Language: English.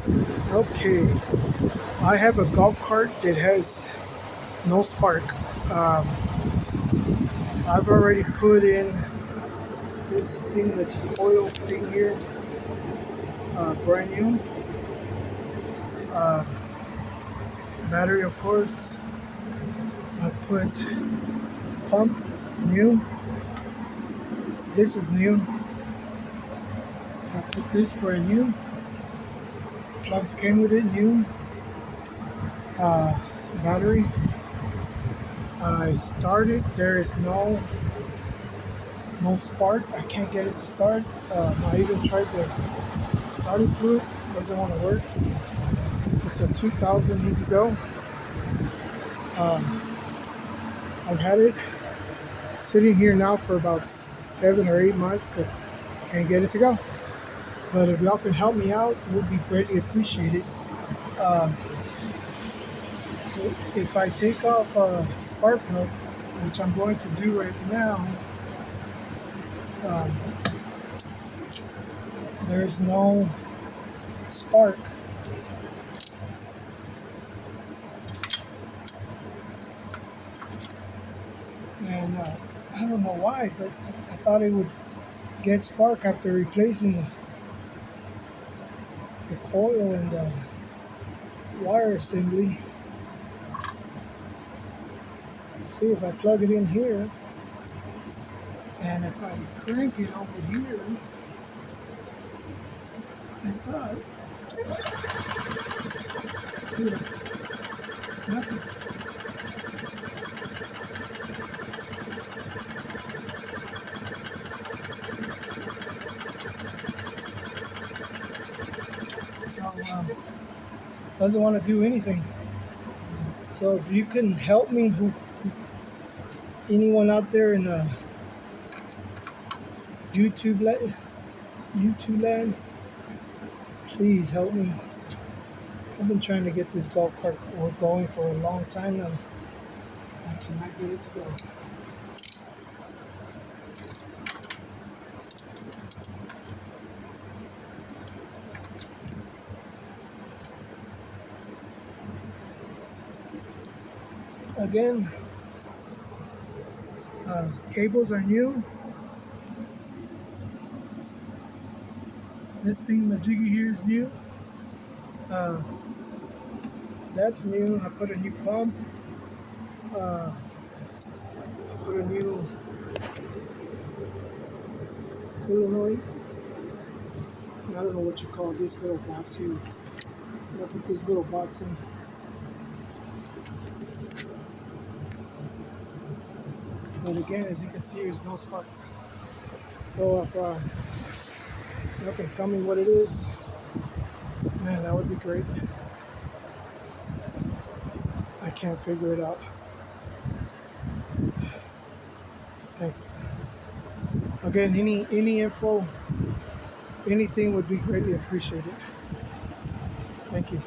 Okay, I have a golf cart that has no spark. Um, I've already put in this thing, the coil thing here, brand new. Uh, Battery, of course. I put pump new. This is new. I put this brand new. Plugs came with it new. Uh, Battery. I started. There is no spark. I can't get it to start. I even tried the starting fluid. Doesn't want to work. It's a 2000 EZGO. Um, I've had it sitting here now for about 7 or 8 months because I can't get it to go. But if y'all can help me out, it would be greatly appreciated. Um, if I take off a spark plug, which I'm going to do right now, um, there's no spark. And I don't know why, but I thought it would get spark after replacing the coil and the wire assembly. See if I plug it in here, and if I crank it over here, I thought, nothing. So, doesn't want to do anything. So if you can help me, anyone out there in YouTube land, YouTube land, please help me. I've been trying to get this golf cart going for a long time now. I cannot get it to go. Again, cables are new. This thing majiggy here is new. Uh, that's new. I put a new pump. I put a new solenoid. I don't know what you call this little box here. I put this little box in. But again, as you can see, there's no spark. So if you can tell me what it is, man, that would be great. I can't figure it out. Thanks. Again, any info, anything would be greatly appreciated. Thank you.